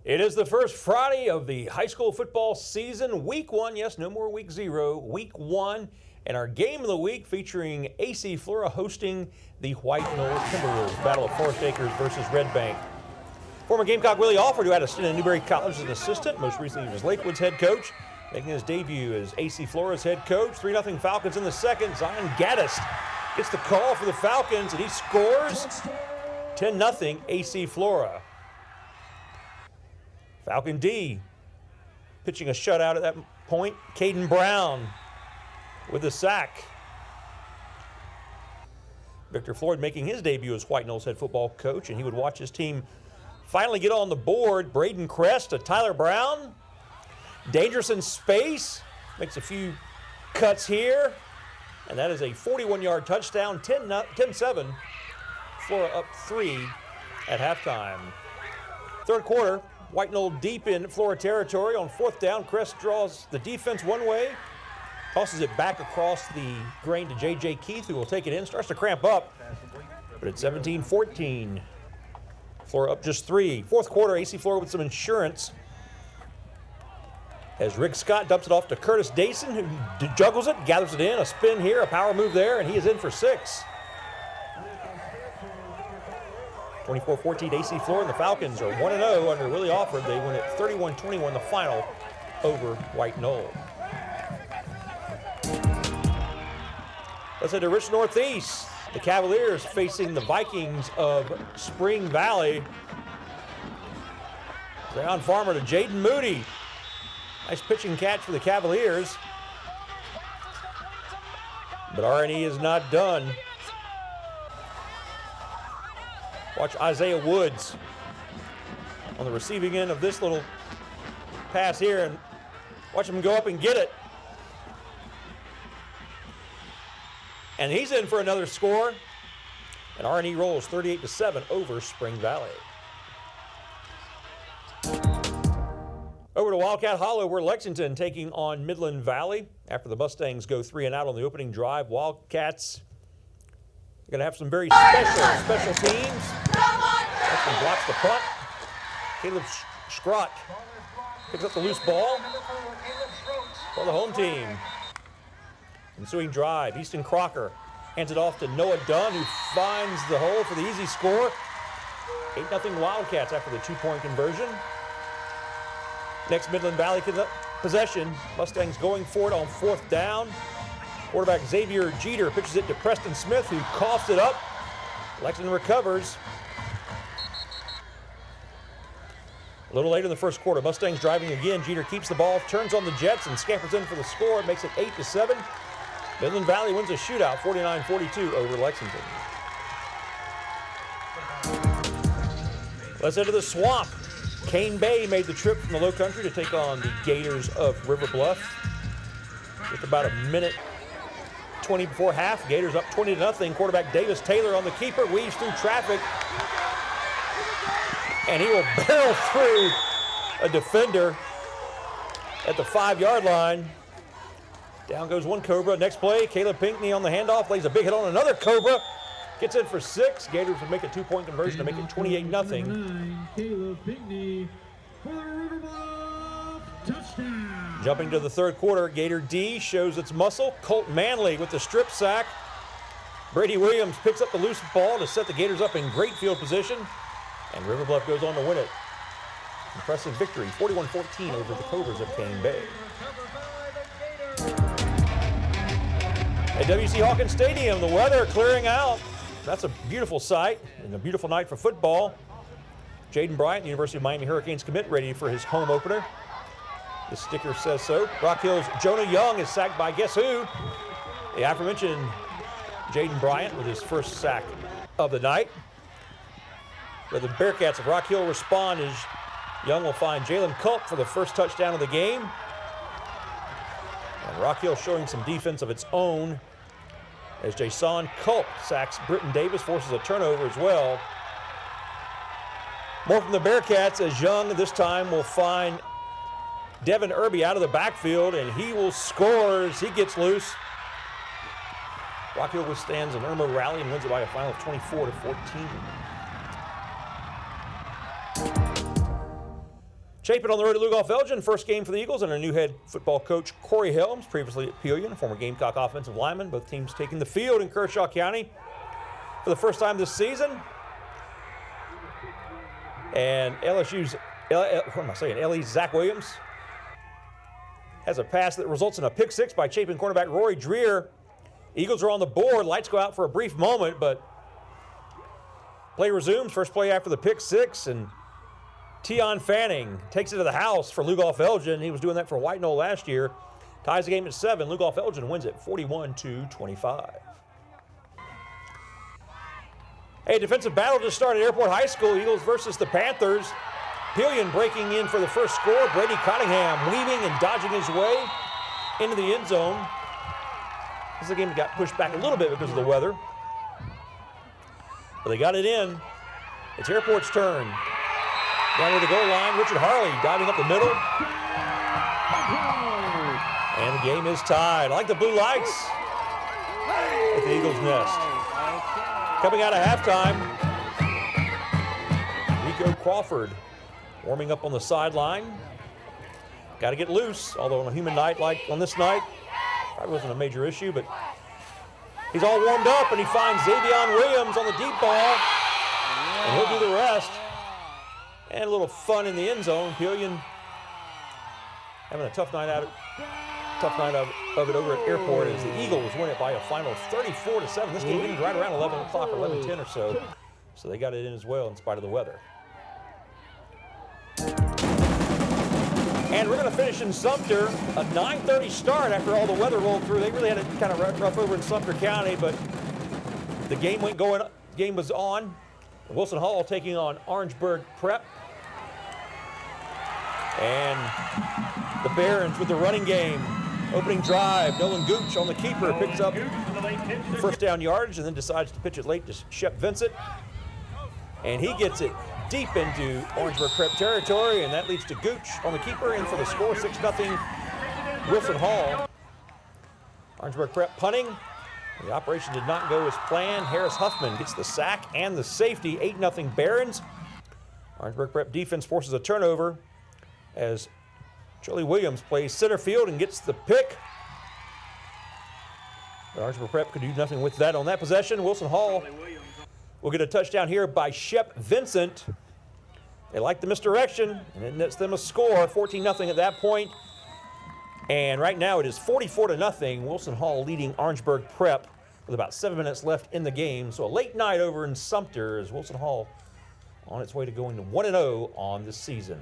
It is the first Friday of the high school football season, week one. Yes, no more week zero, week one. And our game of the week featuring AC Flora hosting the White Knoll Timberwolves. Battle of Forest Acres versus Red Bank. Former Gamecock Willie Alford, who had a stint at Newberry College as an assistant. Most recently he was Lakewood's head coach. Making his debut as AC Flora's head coach. 3-0 Falcons in the second. Zion Gaddis gets the call for the Falcons and he scores. 10-0 AC Flora. Falcon D pitching a shutout at that point. Caden Brown with the sack. Victor Floyd making his debut as White Knoll's head football coach, and he would watch his team finally get on the board. Braden Crest to Tyler Brown. Dangerous in space. Makes a few cuts here. And that is a 41-yard touchdown, 10-7. Flora up 3 at halftime. Third quarter. White Knoll deep in Flora territory on fourth down. Crest draws the defense one way, tosses it back across the grain to J.J. Keith, who will take it in, starts to cramp up, but it's 17-14. Flora up just 3. Fourth quarter, AC Flora with some insurance as Rick Scott dumps it off to Curtis Dason, who juggles it, gathers it in, a spin here, a power move there, and he is in for 6. 24-14 AC Flora, and the Falcons are 1-0 under Willie Alford. They win it 31-21 the final over White Knoll. Let's head to Rich Northeast. The Cavaliers facing the Vikings of Spring Valley. Zion Farmer to Jaden Moody. Nice pitching catch for the Cavaliers. But RNE is not done. Watch Isaiah Woods on the receiving end of this little pass here, and watch him go up and get it. And he's in for another score. And RNE rolls 38-7 over Spring Valley. Over to Wildcat Hollow, where Lexington taking on Midland Valley. After the Mustangs go 3 and out on the opening drive, Wildcats are going to have some very special teams. Lexington blocks the punt. Caleb Schrott picks up the loose ball for the home team. Ensuing drive, Easton Crocker hands it off to Noah Dunn, who finds the hole for the easy score. 8-0 Wildcats after the 2-point conversion. Next Midland Valley possession. Mustangs going for it on fourth down. Quarterback Xavier Jeter pitches it to Preston Smith, who coughs it up. Lexington recovers. A little later in the first quarter, Mustangs driving again. Jeter keeps the ball, turns on the Jets, and scampers in for the score. It makes it 8-7. Midland Valley wins a shootout, 49-42 over Lexington. Let's head to the Swamp. Cane Bay made the trip from the Low Country to take on the Gators of River Bluff. With about a minute 20 before half, Gators up 20-0. Quarterback Davis Taylor on the keeper, weaves through traffic, and he will barrel through a defender at the 5-yard line. Down goes one Cobra. Next play, Caleb Pinckney on the handoff, lays a big hit on another Cobra, gets in for 6. Gators will make a 2-point conversion to make it 28-0. Caleb Pinckney for the River Bluff touchdown. Jumping to the third quarter, Gator D shows its muscle. Colt Manley with the strip sack. Brady Williams picks up the loose ball to set the Gators up in great field position. And River Bluff goes on to win it. Impressive victory, 41-14 over the Cobras of Cane Bay. At W.C. Hawkins Stadium, the weather clearing out. That's a beautiful sight and a beautiful night for football. Jaden Bryant, the University of Miami Hurricanes commit, ready for his home opener. The sticker says so. Rock Hill's Jonah Young is sacked by guess who? The aforementioned Jaden Bryant with his first sack of the night. But the Bearcats of Rock Hill respond as Young will find Jalen Culp for the first touchdown of the game. And Rock Hill showing some defense of its own as Jason Culp sacks Britton Davis, forces a turnover as well. More from the Bearcats as Young this time will find Devin Irby out of the backfield, and he will score as he gets loose. Rock Hill withstands an Irmo rally and wins it by a final of 24-14. Chapin on the road to Lugoff-Elgin. First game for the Eagles under new head football coach Corey Helms, previously at Pelion, former Gamecock offensive lineman. Both teams taking the field in Kershaw County for the first time this season. And LSU's, LE's Zach Williams has a pass that results in a pick six by Chapin cornerback Rory Dreer. Eagles are on the board. Lights go out for a brief moment, but play resumes. First play after the pick six, and Tion Fanning takes it to the house for Lugoff-Elgin. He was doing that for White Knoll last year. Ties the game at 7. Lugoff-Elgin wins it 41-25. A defensive battle just started at Airport High School. Eagles versus the Panthers. Pelion breaking in for the first score. Brady Cottingham weaving and dodging his way into the end zone. This is a game that got pushed back a little bit because of the weather. But they got it in. It's Airport's turn. Down to the goal line, Richard Harley diving up the middle. And the game is tied. I like the blue lights at the Eagles' nest. Coming out of halftime, Rico Crawford warming up on the sideline. Got to get loose, although on a human night like on this night, probably wasn't a major issue, but he's all warmed up, and he finds Xavion Williams on the deep ball, and he'll do the rest. And a little fun in the end zone. Pelion having a tough night of it over at Airport as the Eagles win it by a final 34-7. This game ended right around 11 o'clock, 11:10 or so. So they got it in as well in spite of the weather. And we're going to finish in Sumter. A 9:30 start after all the weather rolled through. They really had it kind of rough over in Sumter County, but the game was on. Wilson Hall taking on Orangeburg Prep. And the Barons with the running game. Opening drive, Nolan Gooch on the keeper picks up the first down yardage and then decides to pitch it late to Shep Vincent. And he gets it deep into Orangeburg Prep territory, and that leads to Gooch on the keeper in for the score, 6-0 Wilson Hall. Orangeburg Prep punting. The operation did not go as planned. Harris Huffman gets the sack and the safety, 8-0 Barons. Orangeburg Prep defense forces a turnover as Charlie Williams plays center field and gets the pick. But Orangeburg Prep could do nothing with that on that possession. Wilson Hall will get a touchdown here by Shep Vincent. They like the misdirection, and it nets them a score, 14-0 at that point. And right now it is 44-0. Wilson Hall leading Orangeburg Prep with about 7 minutes left in the game. So a late night over in Sumter as Wilson Hall on its way to going to 1-0 on this season.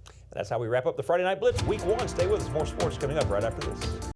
And that's how we wrap up the Friday Night Blitz, Week 1. Stay with us. More sports coming up right after this.